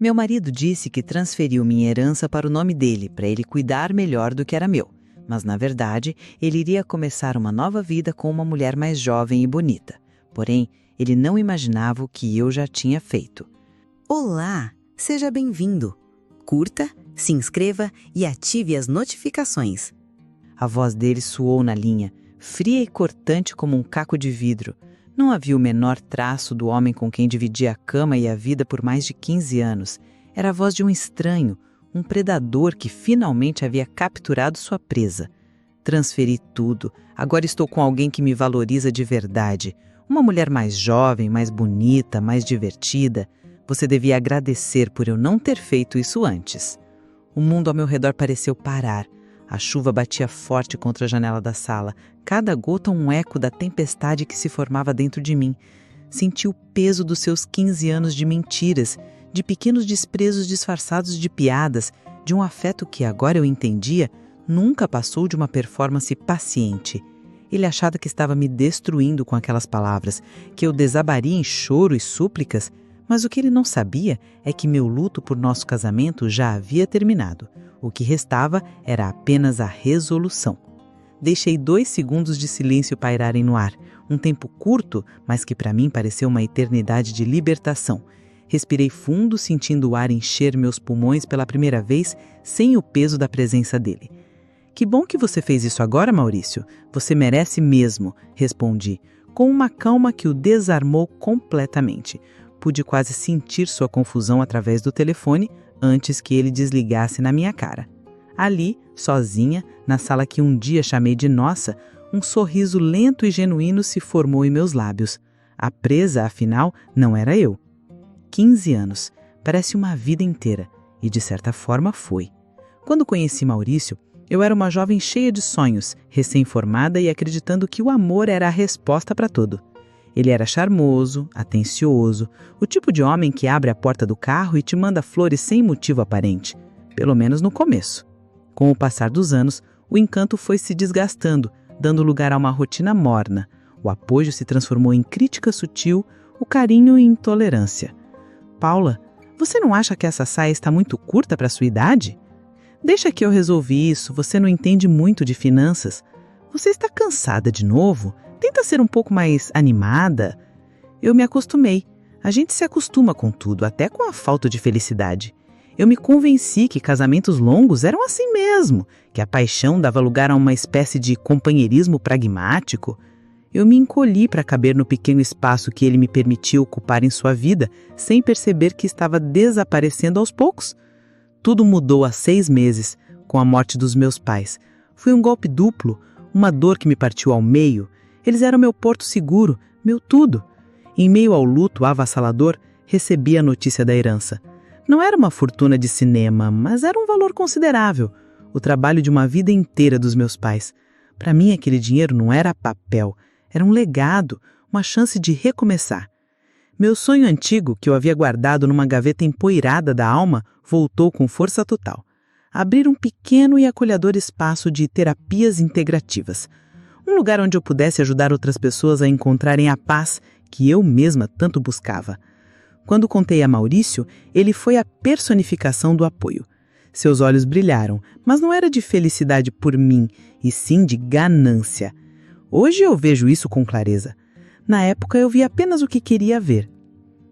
Meu marido disse que transferiu minha herança para o nome dele, para ele cuidar melhor do que era meu. Mas, na verdade, ele iria começar uma nova vida com uma mulher mais jovem e bonita. Porém, ele não imaginava o que eu já tinha feito. Olá, seja bem-vindo. Curta, se inscreva e ative as notificações. A voz dele soou na linha, fria e cortante como um caco de vidro. Não havia o menor traço do homem com quem dividia a cama e a vida por mais de 15 anos. Era a voz de um estranho, um predador que finalmente havia capturado sua presa. Transferi tudo. Agora estou com alguém que me valoriza de verdade. Uma mulher mais jovem, mais bonita, mais divertida. Você devia agradecer por eu não ter feito isso antes. O mundo ao meu redor pareceu parar. A chuva batia forte contra a janela da sala, cada gota um eco da tempestade que se formava dentro de mim. Senti o peso dos seus 15 anos de mentiras, de pequenos desprezos disfarçados de piadas, de um afeto que, agora eu entendia, nunca passou de uma performance paciente. Ele achava que estava me destruindo com aquelas palavras, que eu desabaria em choro e súplicas, mas o que ele não sabia é que meu luto por nosso casamento já havia terminado. O que restava era apenas a resolução. Deixei 2 segundos de silêncio pairarem no ar, um tempo curto, mas que para mim pareceu uma eternidade de libertação. Respirei fundo, sentindo o ar encher meus pulmões pela primeira vez, sem o peso da presença dele. Que bom que você fez isso agora, Maurício. Você merece mesmo, respondi, com uma calma que o desarmou completamente. Pude quase sentir sua confusão através do telefone, antes que ele desligasse na minha cara. Ali, sozinha, na sala que um dia chamei de nossa, um sorriso lento e genuíno se formou em meus lábios. A presa, afinal, não era eu. 15 anos, parece uma vida inteira, e de certa forma foi. Quando conheci Maurício, eu era uma jovem cheia de sonhos, recém-formada e acreditando que o amor era a resposta para tudo. Ele era charmoso, atencioso, o tipo de homem que abre a porta do carro e te manda flores sem motivo aparente, pelo menos no começo. Com o passar dos anos, o encanto foi se desgastando, dando lugar a uma rotina morna. O apoio se transformou em crítica sutil, o carinho em intolerância. Paula, você não acha que essa saia está muito curta para sua idade? Deixa que eu resolvi isso, você não entende muito de finanças. Você está cansada de novo? Tenta ser um pouco mais animada. Eu me acostumei. A gente se acostuma com tudo, até com a falta de felicidade. Eu me convenci que casamentos longos eram assim mesmo, que a paixão dava lugar a uma espécie de companheirismo pragmático. Eu me encolhi para caber no pequeno espaço que ele me permitia ocupar em sua vida, sem perceber que estava desaparecendo aos poucos. Tudo mudou há 6 meses, com a morte dos meus pais. Foi um golpe duplo, uma dor que me partiu ao meio. Eles eram meu porto seguro, meu tudo. Em meio ao luto avassalador, recebi a notícia da herança. Não era uma fortuna de cinema, mas era um valor considerável. O trabalho de uma vida inteira dos meus pais. Para mim, aquele dinheiro não era papel. Era um legado, uma chance de recomeçar. Meu sonho antigo, que eu havia guardado numa gaveta empoeirada da alma, voltou com força total. Abrir um pequeno e acolhedor espaço de terapias integrativas. Um lugar onde eu pudesse ajudar outras pessoas a encontrarem a paz que eu mesma tanto buscava. Quando contei a Maurício, ele foi a personificação do apoio. Seus olhos brilharam, mas não era de felicidade por mim, e sim de ganância. Hoje eu vejo isso com clareza. Na época eu vi apenas o que queria ver.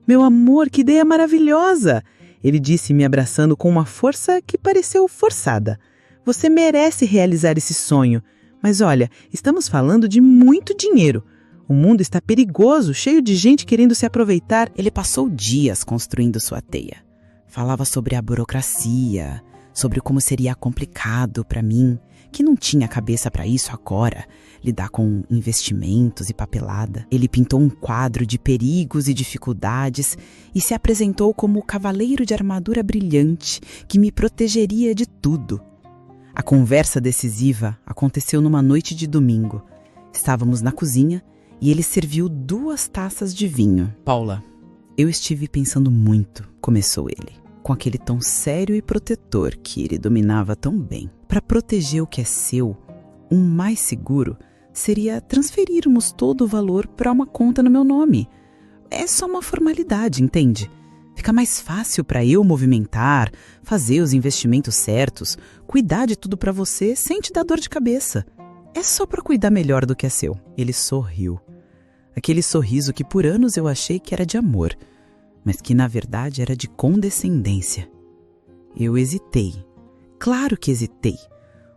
Meu amor, que ideia maravilhosa! Ele disse, me abraçando com uma força que pareceu forçada. Você merece realizar esse sonho. Mas olha, estamos falando de muito dinheiro. O mundo está perigoso, cheio de gente querendo se aproveitar. Ele passou dias construindo sua teia. Falava sobre a burocracia, sobre como seria complicado para mim, que não tinha cabeça para isso agora, lidar com investimentos e papelada. Ele pintou um quadro de perigos e dificuldades e se apresentou como o cavaleiro de armadura brilhante que me protegeria de tudo. A conversa decisiva aconteceu numa noite de domingo. Estávamos na cozinha e ele serviu 2 taças de vinho. Paula, eu estive pensando muito, começou ele, com aquele tom sério e protetor que ele dominava tão bem. Para proteger o que é seu, o mais seguro seria transferirmos todo o valor para uma conta no meu nome. É só uma formalidade, entende? Fica mais fácil para eu movimentar, fazer os investimentos certos, cuidar de tudo para você sem te dar dor de cabeça. É só para cuidar melhor do que é seu. Ele sorriu. Aquele sorriso que por anos eu achei que era de amor, mas que na verdade era de condescendência. Eu hesitei. Claro que hesitei.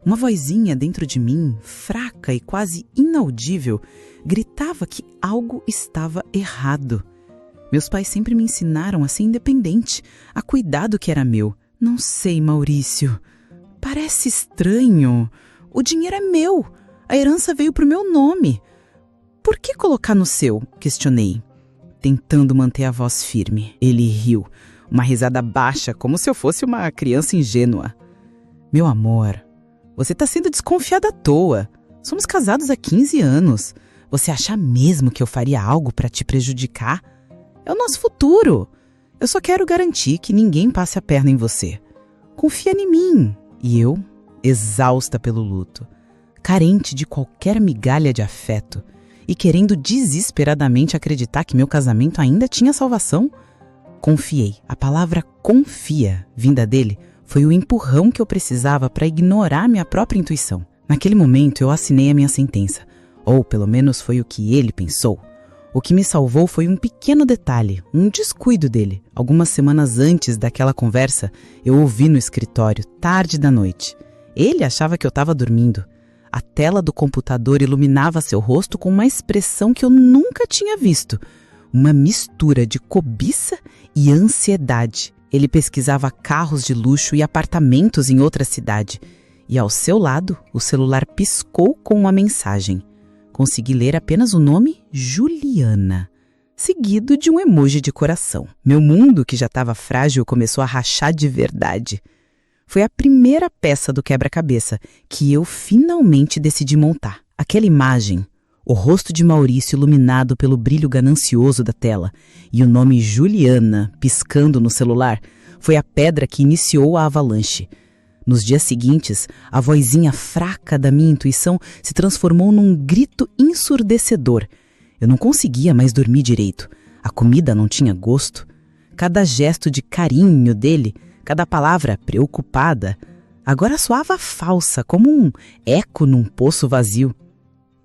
Uma vozinha dentro de mim, fraca e quase inaudível, gritava que algo estava errado. Meus pais sempre me ensinaram a ser independente, a cuidar do que era meu. Não sei, Maurício. Parece estranho. O dinheiro é meu. A herança veio pro meu nome. Por que colocar no seu? Questionei, tentando manter a voz firme. Ele riu, uma risada baixa, como se eu fosse uma criança ingênua. Meu amor, você tá sendo desconfiada à toa. Somos casados há 15 anos. Você acha mesmo que eu faria algo para te prejudicar? É o nosso futuro. Eu só quero garantir que ninguém passe a perna em você. Confia em mim. E eu, exausta pelo luto, carente de qualquer migalha de afeto e querendo desesperadamente acreditar que meu casamento ainda tinha salvação, confiei. A palavra confia, vinda dele, foi o empurrão que eu precisava para ignorar minha própria intuição. Naquele momento eu assinei a minha sentença, ou pelo menos foi o que ele pensou. O que me salvou foi um pequeno detalhe, um descuido dele. Algumas semanas antes daquela conversa, eu ouvi no escritório, tarde da noite. Ele achava que eu estava dormindo. A tela do computador iluminava seu rosto com uma expressão que eu nunca tinha visto. Uma mistura de cobiça e ansiedade. Ele pesquisava carros de luxo e apartamentos em outra cidade. E ao seu lado, o celular piscou com uma mensagem. Consegui ler apenas o nome Juliana, seguido de um emoji de coração. Meu mundo, que já estava frágil, começou a rachar de verdade. Foi a primeira peça do quebra-cabeça que eu finalmente decidi montar. Aquela imagem, o rosto de Maurício iluminado pelo brilho ganancioso da tela e o nome Juliana piscando no celular, foi a pedra que iniciou a avalanche. Nos dias seguintes, a vozinha fraca da minha intuição se transformou num grito ensurdecedor. Eu não conseguia mais dormir direito. A comida não tinha gosto. Cada gesto de carinho dele, cada palavra preocupada, agora soava falsa, como um eco num poço vazio.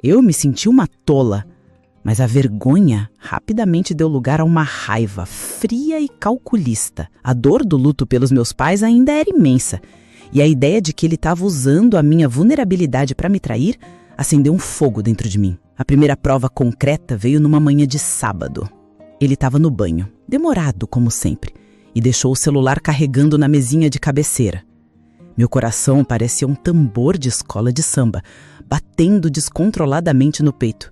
Eu me senti uma tola, mas a vergonha rapidamente deu lugar a uma raiva fria e calculista. A dor do luto pelos meus pais ainda era imensa, e a ideia de que ele estava usando a minha vulnerabilidade para me trair acendeu um fogo dentro de mim. A primeira prova concreta veio numa manhã de sábado. Ele estava no banho, demorado como sempre, e deixou o celular carregando na mesinha de cabeceira. Meu coração parecia um tambor de escola de samba, batendo descontroladamente no peito.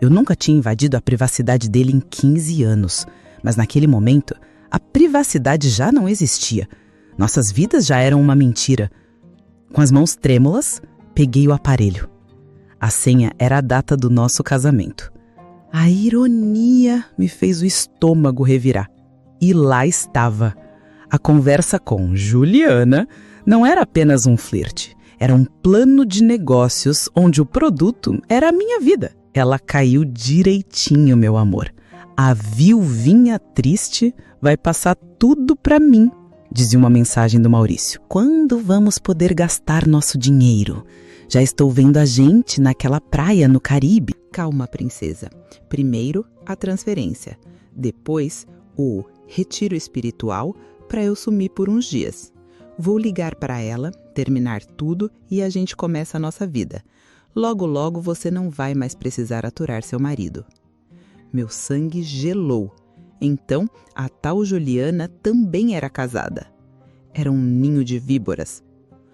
Eu nunca tinha invadido a privacidade dele em 15 anos, mas naquele momento, a privacidade já não existia. Nossas vidas já eram uma mentira. Com as mãos trêmulas, peguei o aparelho. A senha era a data do nosso casamento. A ironia me fez o estômago revirar. E lá estava. A conversa com Juliana não era apenas um flerte. Era um plano de negócios onde o produto era a minha vida. Ela caiu direitinho, meu amor. A viuvinha triste vai passar tudo pra mim, dizia uma mensagem do Maurício. Quando vamos poder gastar nosso dinheiro? Já estou vendo a gente naquela praia no Caribe. Calma, princesa. Primeiro, a transferência. Depois, o retiro espiritual para eu sumir por uns dias. Vou ligar para ela, terminar tudo e a gente começa a nossa vida. Logo, logo você não vai mais precisar aturar seu marido. Meu sangue gelou. Então, a tal Juliana também era casada. Era um ninho de víboras.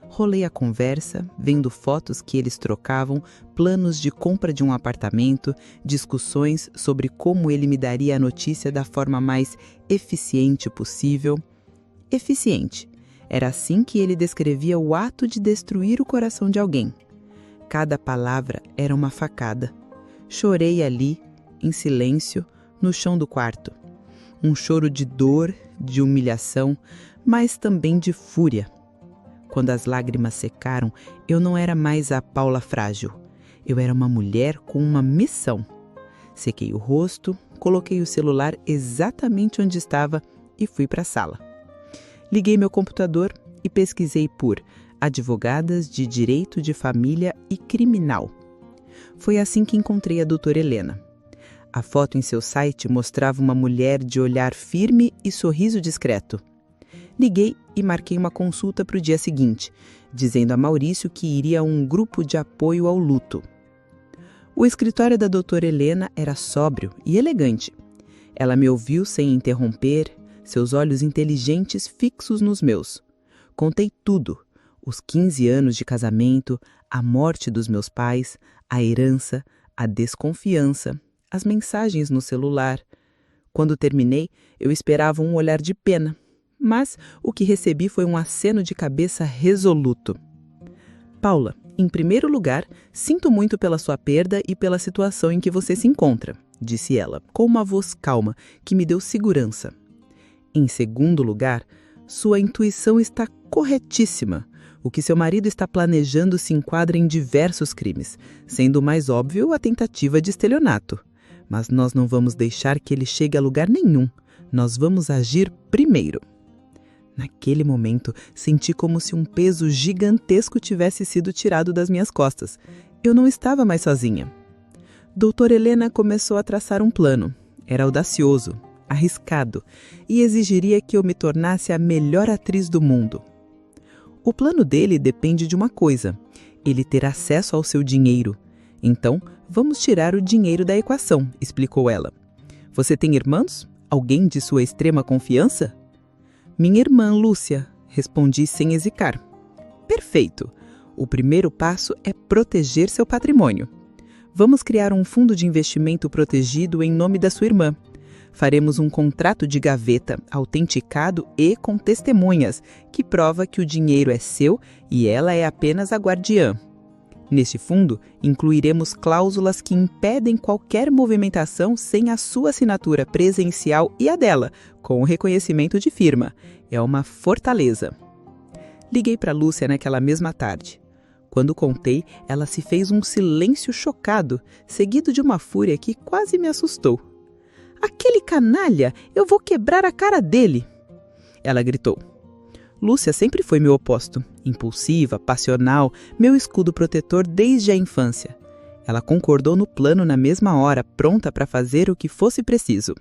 Rolei a conversa, vendo fotos que eles trocavam, planos de compra de um apartamento, discussões sobre como ele me daria a notícia da forma mais eficiente possível. Eficiente. Era assim que ele descrevia o ato de destruir o coração de alguém. Cada palavra era uma facada. Chorei ali, em silêncio, no chão do quarto. Um choro de dor, de humilhação, mas também de fúria. Quando as lágrimas secaram, eu não era mais a Paula frágil. Eu era uma mulher com uma missão. Sequei o rosto, coloquei o celular exatamente onde estava e fui para a sala. Liguei meu computador e pesquisei por advogadas de direito de família e criminal. Foi assim que encontrei a doutora Helena. A foto em seu site mostrava uma mulher de olhar firme e sorriso discreto. Liguei e marquei uma consulta para o dia seguinte, dizendo a Maurício que iria a um grupo de apoio ao luto. O escritório da doutora Helena era sóbrio e elegante. Ela me ouviu sem interromper, seus olhos inteligentes fixos nos meus. Contei tudo: os 15 anos de casamento, a morte dos meus pais, a herança, a desconfiança, as mensagens no celular. Quando terminei, eu esperava um olhar de pena, mas o que recebi foi um aceno de cabeça resoluto. Paula, em primeiro lugar, sinto muito pela sua perda e pela situação em que você se encontra, disse ela, com uma voz calma que me deu segurança. Em segundo lugar, sua intuição está corretíssima. O que seu marido está planejando se enquadra em diversos crimes, sendo o mais óbvio a tentativa de estelionato. Mas nós não vamos deixar que ele chegue a lugar nenhum. Nós vamos agir primeiro. Naquele momento, senti como se um peso gigantesco tivesse sido tirado das minhas costas. Eu não estava mais sozinha. Doutora Helena começou a traçar um plano. Era audacioso, arriscado, e exigiria que eu me tornasse a melhor atriz do mundo. O plano dele depende de uma coisa: ele ter acesso ao seu dinheiro. Então, vamos tirar o dinheiro da equação, explicou ela. Você tem irmãos? Alguém de sua extrema confiança? Minha irmã, Lúcia, respondi sem hesitar. Perfeito. O primeiro passo é proteger seu patrimônio. Vamos criar um fundo de investimento protegido em nome da sua irmã. Faremos um contrato de gaveta autenticado e com testemunhas, que prova que o dinheiro é seu e ela é apenas a guardiã. Neste fundo, incluiremos cláusulas que impedem qualquer movimentação sem a sua assinatura presencial e a dela, com o reconhecimento de firma. É uma fortaleza. Liguei para Lúcia naquela mesma tarde. Quando contei, ela se fez um silêncio chocado, seguido de uma fúria que quase me assustou. Aquele canalha, eu vou quebrar a cara dele! Ela gritou. Lúcia sempre foi meu oposto, impulsiva, passional, meu escudo protetor desde a infância. Ela concordou no plano na mesma hora, pronta para fazer o que fosse preciso.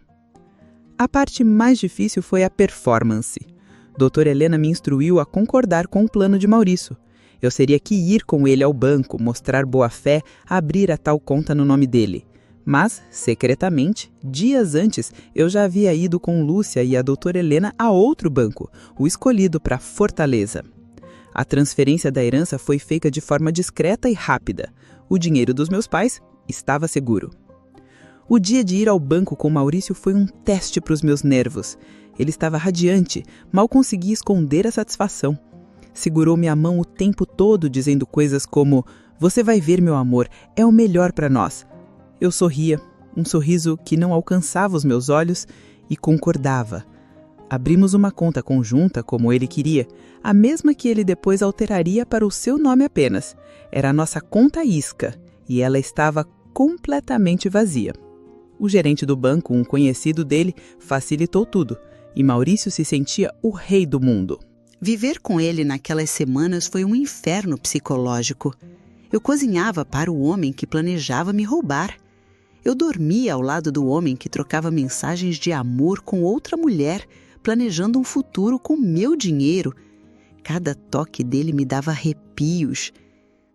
A parte mais difícil foi a performance. Doutora Helena me instruiu a concordar com o plano de Maurício. Eu teria que ir com ele ao banco, mostrar boa-fé, abrir a tal conta no nome dele. Mas, secretamente, dias antes, eu já havia ido com Lúcia e a doutora Helena a outro banco, o escolhido para Fortaleza. A transferência da herança foi feita de forma discreta e rápida. O dinheiro dos meus pais estava seguro. O dia de ir ao banco com Maurício foi um teste para os meus nervos. Ele estava radiante, mal conseguia esconder a satisfação. Segurou minha mão o tempo todo, dizendo coisas como: "Você vai ver, meu amor, é o melhor para nós." Eu sorria, um sorriso que não alcançava os meus olhos, e concordava. Abrimos uma conta conjunta como ele queria, a mesma que ele depois alteraria para o seu nome apenas. Era a nossa conta isca, e ela estava completamente vazia. O gerente do banco, um conhecido dele, facilitou tudo, e Maurício se sentia o rei do mundo. Viver com ele naquelas semanas foi um inferno psicológico. Eu cozinhava para o homem que planejava me roubar. Eu dormia ao lado do homem que trocava mensagens de amor com outra mulher, planejando um futuro com meu dinheiro. Cada toque dele me dava arrepios.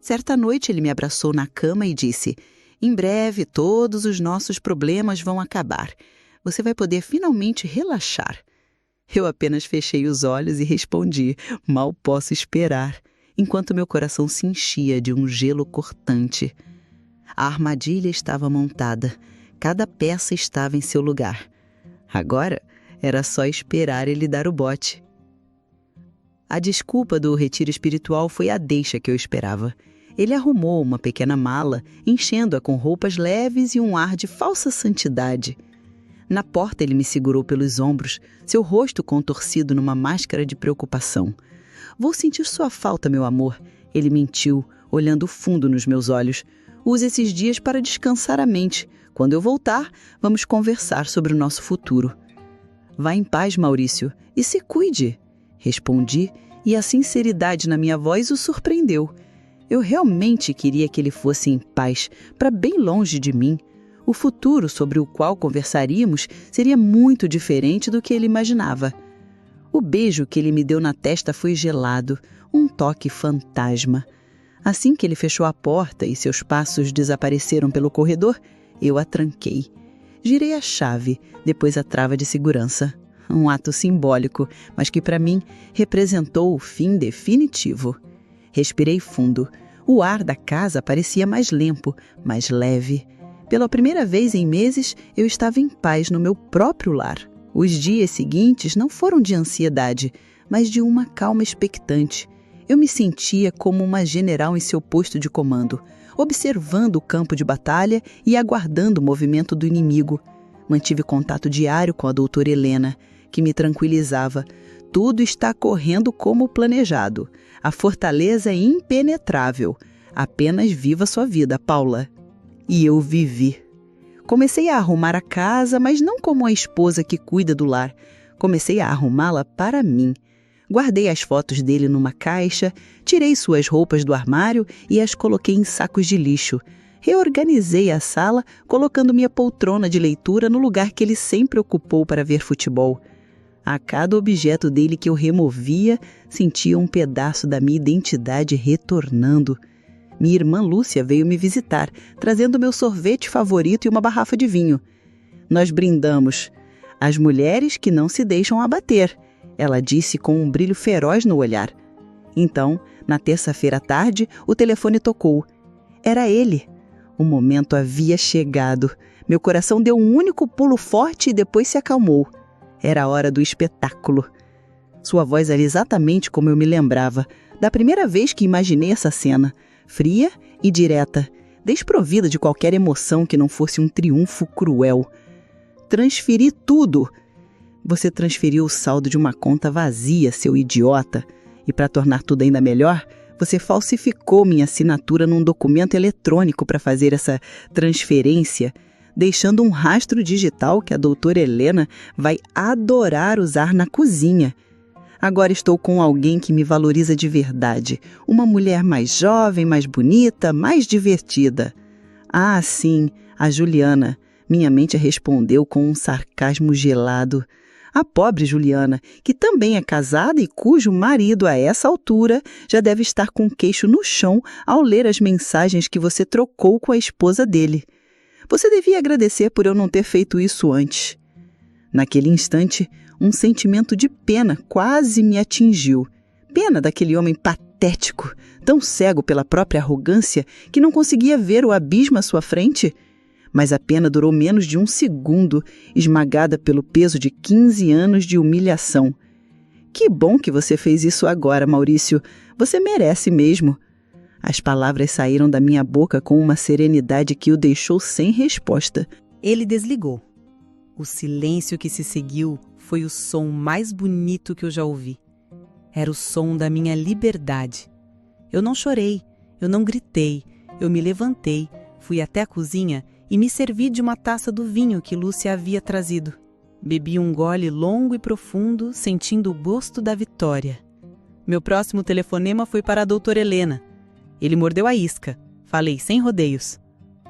Certa noite ele me abraçou na cama e disse: "Em breve todos os nossos problemas vão acabar. Você vai poder finalmente relaxar." Eu apenas fechei os olhos e respondi: "Mal posso esperar", enquanto meu coração se enchia de um gelo cortante. A armadilha estava montada. Cada peça estava em seu lugar. Agora era só esperar ele dar o bote. A desculpa do retiro espiritual foi a deixa que eu esperava. Ele arrumou uma pequena mala, enchendo-a com roupas leves e um ar de falsa santidade. Na porta ele me segurou pelos ombros, seu rosto contorcido numa máscara de preocupação. "Vou sentir sua falta, meu amor", ele mentiu, olhando fundo nos meus olhos. "Use esses dias para descansar a mente. Quando eu voltar, vamos conversar sobre o nosso futuro." Vá em paz, Maurício, e se cuide, respondi, e a sinceridade na minha voz o surpreendeu. Eu realmente queria que ele fosse em paz, para bem longe de mim. O futuro sobre o qual conversaríamos seria muito diferente do que ele imaginava. O beijo que ele me deu na testa foi gelado, um toque fantasma. Assim que ele fechou a porta e seus passos desapareceram pelo corredor, eu a tranquei. Girei a chave, depois a trava de segurança. Um ato simbólico, mas que para mim representou o fim definitivo. Respirei fundo. O ar da casa parecia mais limpo, mais leve. Pela primeira vez em meses, eu estava em paz no meu próprio lar. Os dias seguintes não foram de ansiedade, mas de uma calma expectante. Eu me sentia como uma general em seu posto de comando, observando o campo de batalha e aguardando o movimento do inimigo. Mantive contato diário com a doutora Helena, que me tranquilizava. Tudo está correndo como planejado. A fortaleza é impenetrável. Apenas viva sua vida, Paula. E eu vivi. Comecei a arrumar a casa, mas não como a esposa que cuida do lar. Comecei a arrumá-la para mim. Guardei as fotos dele numa caixa, tirei suas roupas do armário e as coloquei em sacos de lixo. Reorganizei a sala, colocando minha poltrona de leitura no lugar que ele sempre ocupou para ver futebol. A cada objeto dele que eu removia, sentia um pedaço da minha identidade retornando. Minha irmã Lúcia veio me visitar, trazendo meu sorvete favorito e uma garrafa de vinho. Nós brindamos. As mulheres que não se deixam abater, ela disse com um brilho feroz no olhar. Então, na terça-feira à tarde, o telefone tocou. Era ele. O momento havia chegado. Meu coração deu um único pulo forte e depois se acalmou. Era a hora do espetáculo. Sua voz era exatamente como eu me lembrava, da primeira vez que imaginei essa cena, fria e direta, desprovida de qualquer emoção que não fosse um triunfo cruel. Transferi tudo. Você transferiu o saldo de uma conta vazia, seu idiota. E para tornar tudo ainda melhor, você falsificou minha assinatura num documento eletrônico para fazer essa transferência, deixando um rastro digital que a doutora Helena vai adorar usar na cozinha. Agora estou com alguém que me valoriza de verdade, uma mulher mais jovem, mais bonita, mais divertida. Ah, sim, a Juliana. Minha mente respondeu com um sarcasmo gelado. A pobre Juliana, que também é casada e cujo marido, a essa altura, já deve estar com o queixo no chão ao ler as mensagens que você trocou com a esposa dele. Você devia agradecer por eu não ter feito isso antes. Naquele instante, um sentimento de pena quase me atingiu. Pena daquele homem patético, tão cego pela própria arrogância que não conseguia ver o abismo à sua frente. Mas a pena durou menos de um segundo, esmagada pelo peso de 15 anos de humilhação. Que bom que você fez isso agora, Maurício. Você merece mesmo. As palavras saíram da minha boca com uma serenidade que o deixou sem resposta. Ele desligou. O silêncio que se seguiu foi o som mais bonito que eu já ouvi. Era o som da minha liberdade. Eu não chorei, eu não gritei, eu me levantei, fui até a cozinha e me servi de uma taça do vinho que Lúcia havia trazido. Bebi um gole longo e profundo, sentindo o gosto da vitória. Meu próximo telefonema foi para a doutora Helena. Ele mordeu a isca. Falei sem rodeios.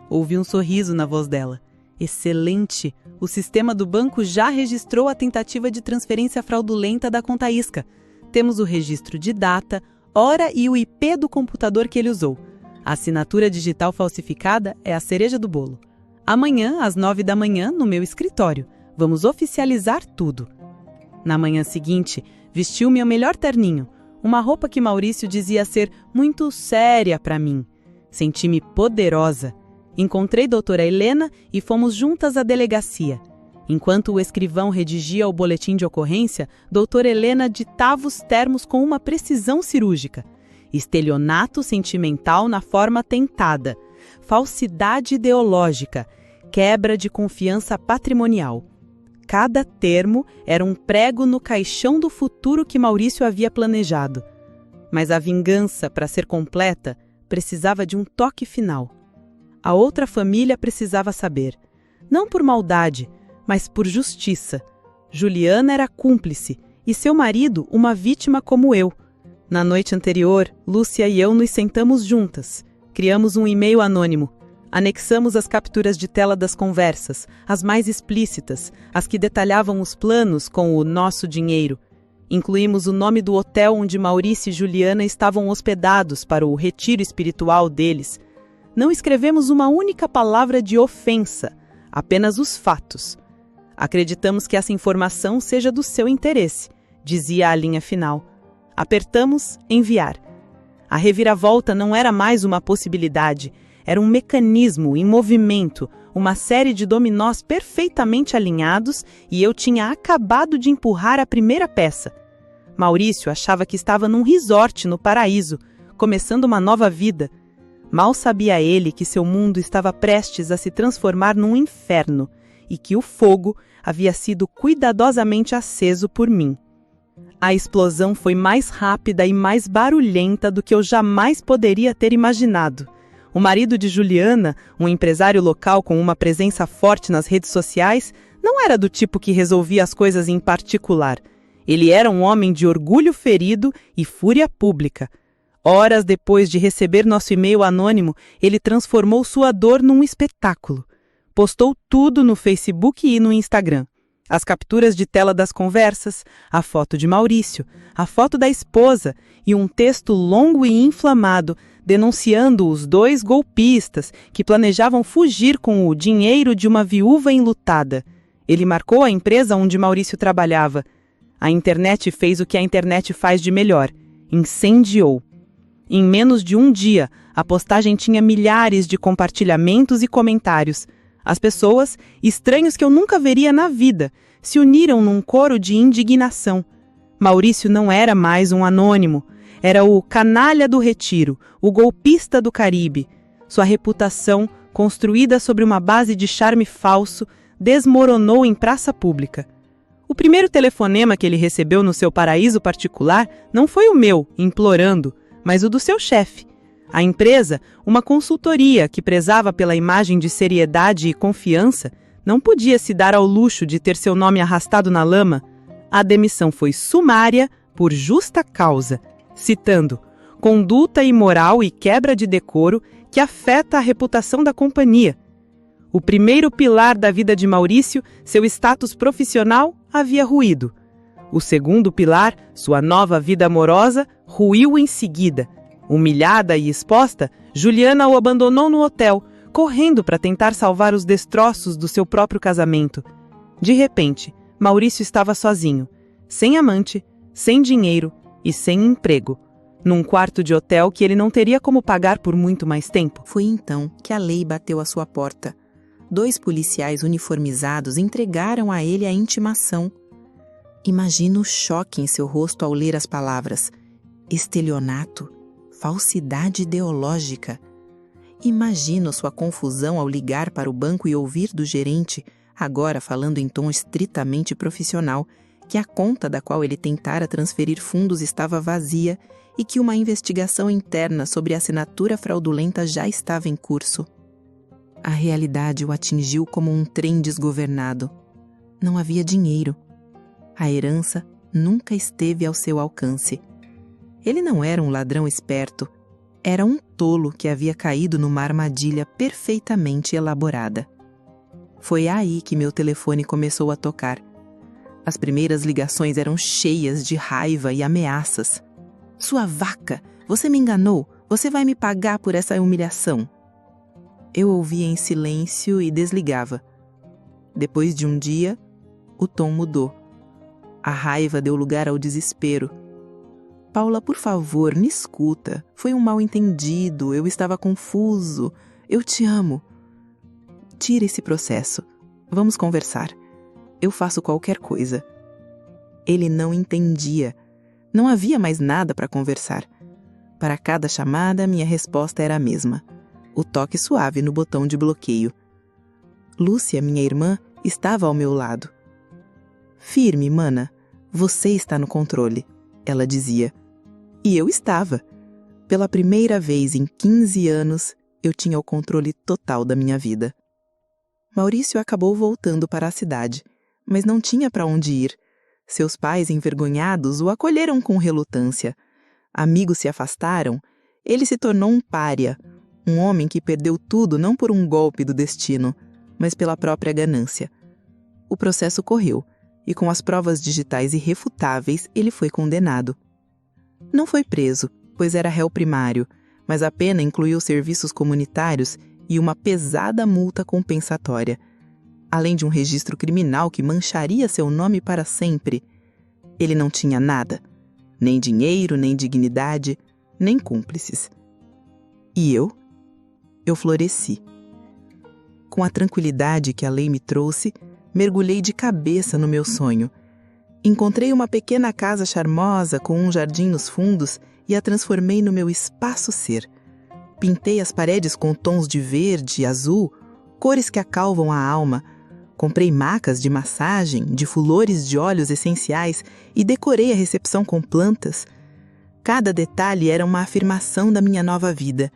Ouvi um sorriso na voz dela. Excelente! O sistema do banco já registrou a tentativa de transferência fraudulenta da conta isca. Temos o registro de data, hora e o IP do computador que ele usou. A assinatura digital falsificada é a cereja do bolo. Amanhã, às 9 da manhã, no meu escritório. Vamos oficializar tudo. Na manhã seguinte, vestiu meu melhor terninho, uma roupa que Maurício dizia ser muito séria para mim. Senti-me poderosa. Encontrei doutora Helena e fomos juntas à delegacia. Enquanto o escrivão redigia o boletim de ocorrência, doutora Helena ditava os termos com uma precisão cirúrgica. Estelionato sentimental na forma tentada, falsidade ideológica, quebra de confiança patrimonial. Cada termo era um prego no caixão do futuro que Maurício havia planejado. Mas a vingança, para ser completa, precisava de um toque final. A outra família precisava saber, não por maldade, mas por justiça. Juliana era cúmplice e seu marido uma vítima como eu. Na noite anterior, Lúcia e eu nos sentamos juntas. Criamos um e-mail anônimo. Anexamos as capturas de tela das conversas, as mais explícitas, as que detalhavam os planos com o nosso dinheiro. Incluímos o nome do hotel onde Maurício e Juliana estavam hospedados para o retiro espiritual deles. Não escrevemos uma única palavra de ofensa, apenas os fatos. Acreditamos que essa informação seja do seu interesse, dizia a linha final. Apertamos enviar. A reviravolta não era mais uma possibilidade, era um mecanismo em movimento, uma série de dominós perfeitamente alinhados e eu tinha acabado de empurrar a primeira peça. Maurício achava que estava num resort no paraíso, começando uma nova vida. Mal sabia ele que seu mundo estava prestes a se transformar num inferno e que o fogo havia sido cuidadosamente aceso por mim. A explosão foi mais rápida e mais barulhenta do que eu jamais poderia ter imaginado. O marido de Juliana, um empresário local com uma presença forte nas redes sociais, não era do tipo que resolvia as coisas em particular. Ele era um homem de orgulho ferido e fúria pública. Horas depois de receber nosso e-mail anônimo, ele transformou sua dor num espetáculo. Postou tudo no Facebook e no Instagram. As capturas de tela das conversas, a foto de Maurício, a foto da esposa e um texto longo e inflamado denunciando os 2 golpistas que planejavam fugir com o dinheiro de uma viúva enlutada. Ele marcou a empresa onde Maurício trabalhava. A internet fez o que a internet faz de melhor: incendiou. Em menos de um dia, a postagem tinha milhares de compartilhamentos e comentários. As pessoas, estranhos que eu nunca veria na vida, se uniram num coro de indignação. Maurício não era mais um anônimo. Era o canalha do retiro, o golpista do Caribe. Sua reputação, construída sobre uma base de charme falso, desmoronou em praça pública. O primeiro telefonema que ele recebeu no seu paraíso particular não foi o meu, implorando, mas o do seu chefe. A empresa, uma consultoria que prezava pela imagem de seriedade e confiança, não podia se dar ao luxo de ter seu nome arrastado na lama. A demissão foi sumária por justa causa, citando conduta imoral e quebra de decoro que afeta a reputação da companhia. O primeiro pilar da vida de Maurício, seu status profissional, havia ruído. O segundo pilar, sua nova vida amorosa, ruiu em seguida. Humilhada e exposta, Juliana o abandonou no hotel, correndo para tentar salvar os destroços do seu próprio casamento. De repente, Maurício estava sozinho, sem amante, sem dinheiro e sem emprego, num quarto de hotel que ele não teria como pagar por muito mais tempo. Foi então que a lei bateu à sua porta. 2 policiais uniformizados entregaram a ele a intimação. Imagino o choque em seu rosto ao ler as palavras: estelionato, falsidade ideológica. Imagino sua confusão ao ligar para o banco e ouvir do gerente, agora falando em tom estritamente profissional, que a conta da qual ele tentara transferir fundos estava vazia e que uma investigação interna sobre a assinatura fraudulenta já estava em curso. A realidade o atingiu como um trem desgovernado. Não havia dinheiro. A herança nunca esteve ao seu alcance. Ele não era um ladrão esperto, era um tolo que havia caído numa armadilha perfeitamente elaborada. Foi aí que meu telefone começou a tocar. As primeiras ligações eram cheias de raiva e ameaças. Sua vaca, você me enganou, você vai me pagar por essa humilhação. Eu ouvia em silêncio e desligava. Depois de um dia, o tom mudou. A raiva deu lugar ao desespero. Paula, por favor, me escuta. Foi um mal-entendido, eu estava confuso. Eu te amo. Tira esse processo. Vamos conversar. Eu faço qualquer coisa. Ele não entendia. Não havia mais nada para conversar. Para cada chamada, minha resposta era a mesma. O toque suave no botão de bloqueio. Lúcia, minha irmã, estava ao meu lado. Firme, mana. Você está no controle, ela dizia. E eu estava. Pela primeira vez em 15 anos, eu tinha o controle total da minha vida. Maurício acabou voltando para a cidade, mas não tinha para onde ir. Seus pais, envergonhados, o acolheram com relutância. Amigos se afastaram. Ele se tornou um pária, um homem que perdeu tudo não por um golpe do destino, mas pela própria ganância. O processo correu, e com as provas digitais irrefutáveis, ele foi condenado. Não foi preso, pois era réu primário, mas a pena incluiu serviços comunitários e uma pesada multa compensatória, além de um registro criminal que mancharia seu nome para sempre. Ele não tinha nada, nem dinheiro, nem dignidade, nem cúmplices. E eu? Eu floresci. Com a tranquilidade que a lei me trouxe, mergulhei de cabeça no meu sonho. Encontrei uma pequena casa charmosa com um jardim nos fundos e a transformei no meu espaço-ser. Pintei as paredes com tons de verde e azul, cores que acalvam a alma. Comprei macas de massagem, de flores de óleos essenciais e decorei a recepção com plantas. Cada detalhe era uma afirmação da minha nova vida.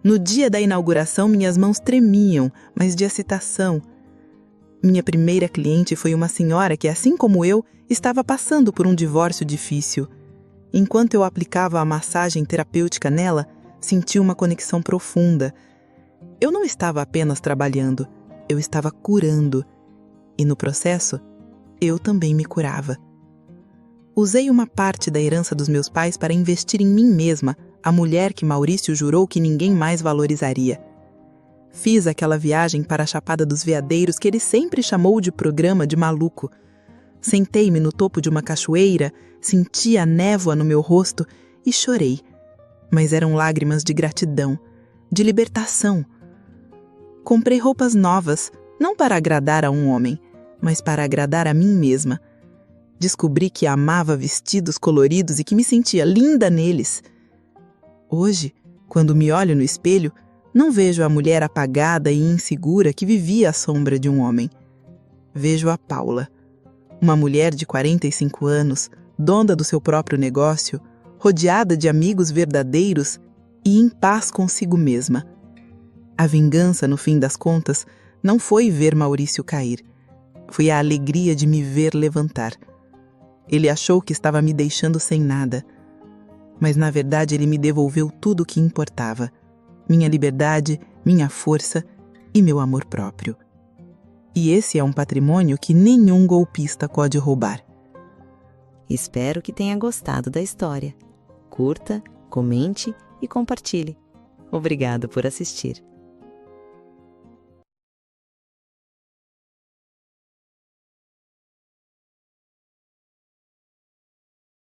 No dia da inauguração, minhas mãos tremiam, mas de excitação. Minha primeira cliente foi uma senhora que, assim como eu, estava passando por um divórcio difícil. Enquanto eu aplicava a massagem terapêutica nela, senti uma conexão profunda. Eu não estava apenas trabalhando, eu estava curando. E no processo, eu também me curava. Usei uma parte da herança dos meus pais para investir em mim mesma, a mulher que Maurício jurou que ninguém mais valorizaria. Fiz aquela viagem para a Chapada dos Veadeiros que ele sempre chamou de programa de maluco. Sentei-me no topo de uma cachoeira, senti a névoa no meu rosto e chorei. Mas eram lágrimas de gratidão, de libertação. Comprei roupas novas, não para agradar a um homem, mas para agradar a mim mesma. Descobri que amava vestidos coloridos e que me sentia linda neles. Hoje, quando me olho no espelho, não vejo a mulher apagada e insegura que vivia à sombra de um homem. Vejo a Paula, uma mulher de 45 anos, dona do seu próprio negócio, rodeada de amigos verdadeiros e em paz consigo mesma. A vingança, no fim das contas, não foi ver Maurício cair. Foi a alegria de me ver levantar. Ele achou que estava me deixando sem nada. Mas, na verdade, ele me devolveu tudo o que importava. Minha liberdade, minha força e meu amor próprio. E esse é um patrimônio que nenhum golpista pode roubar. Espero que tenha gostado da história. Curta, comente e compartilhe. Obrigado por assistir.